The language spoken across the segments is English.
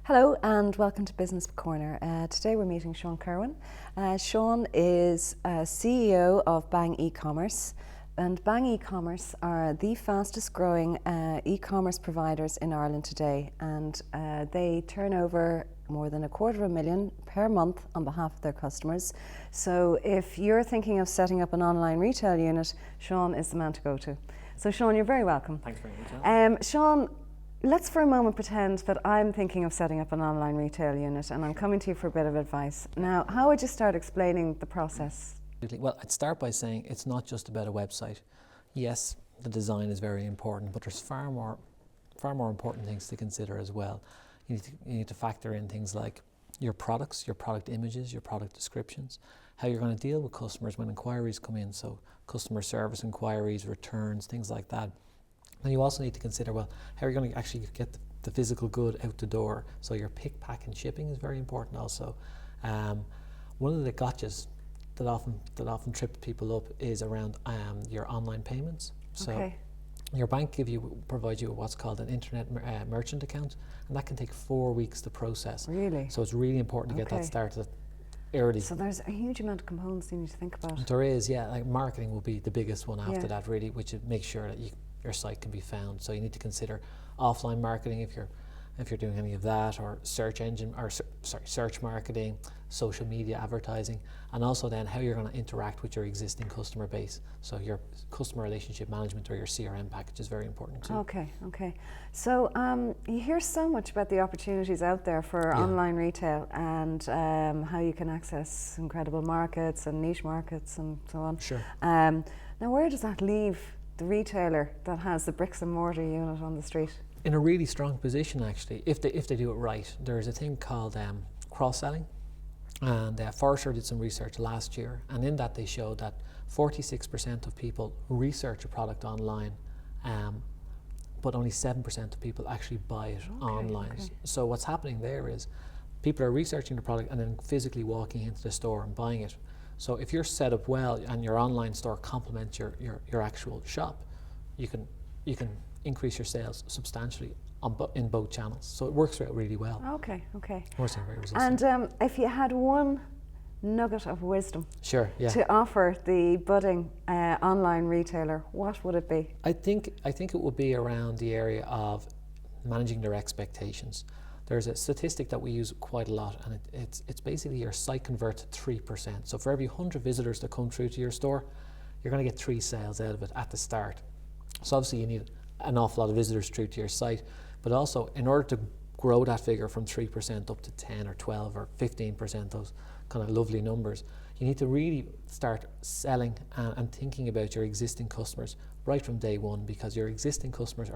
Hello and welcome to Business Corner. Today we're meeting Sean Kerwin. Sean is CEO of Bang E-commerce, and Bang E-commerce are the fastest growing e-commerce providers in Ireland today, and they turn over more than $250,000 per month on behalf of their customers. So if you're thinking of setting up an online retail unit, Sean is the man to go to. So Sean, you're very welcome. Thanks very much. Sean, let's for a moment pretend that I'm thinking of setting up an online retail unit and I'm coming to you for a bit of advice. Now, how would you start explaining the process? Well, I'd start by saying it's not just about a website. Yes, the design is very important, but there's far more important things to consider as well. You need to factor in things like your products, your product images, your product descriptions, how you're going to deal with customers when inquiries come in, so customer service inquiries, returns, things like that. Then you also need to consider, well, how are you going to actually get the physical good out the door? So your pick, pack and shipping is very important also. One of the gotchas that often trip people up is around your online payments. So your bank provides you with what's called an internet merchant account, and that can take 4 weeks to process. Really? So it's really important to get that started early. So there's a huge amount of components you need to think about. There is, yeah. Like marketing will be the biggest one after that, really, which makes sure that your site can be found. So you need to consider offline marketing if you're doing any of that, or search marketing, social media advertising, and also then how you're going to interact with your existing customer base. So your customer relationship management or your CRM package is very important too. Okay. So you hear so much about the opportunities out there for online retail and how you can access incredible markets and niche markets and so on. Sure. Now, where does that leave the retailer that has the bricks and mortar unit on the street? In a really strong position, actually, if they do it right. There's a thing called cross-selling, and Forrester did some research last year, and in that they showed that 46% of people research a product online, but only 7% of people actually buy it online. So what's happening there is people are researching the product and then physically walking into the store and buying it. So if you're set up well and your online store complements your actual shop, you can increase your sales substantially in both channels. So it works out really well. Okay. We're seeing very resistant. And if you had one nugget of wisdom to offer the budding online retailer, what would it be? I think it would be around the area of managing their expectations. There's a statistic that we use quite a lot, and it's basically your site converts at 3%. So for every 100 visitors that come through to your store, you're going to get 3 sales out of it at the start. So obviously you need an awful lot of visitors through to your site, but also in order to grow that figure from 3% up to 10 or 12 or 15%, those kind of lovely numbers, you need to really start selling and thinking about your existing customers right from day one, because your existing customers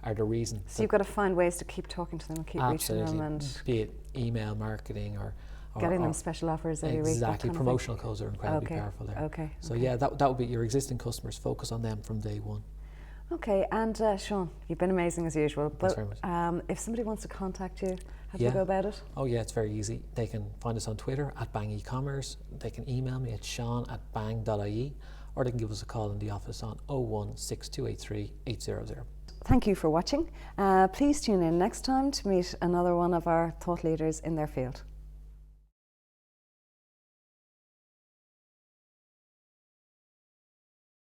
are the reason. So you've got to find ways to keep talking to them and keep reaching them, and be it email marketing or getting them special offers every week. Exactly, promotional codes are incredibly powerful there. So yeah, that would be your existing customers. Focus on them from day one. Okay, and Sean, you've been amazing as usual. But Thanks very much. If somebody wants to contact you, how do they go about it? Oh yeah, it's very easy. They can find us on Twitter at Bang E-commerce. They can email me at sean@bang.ie, or they can give us a call in the office on 016 800. Thank you for watching. Please tune in next time to meet another one of our thought leaders in their field.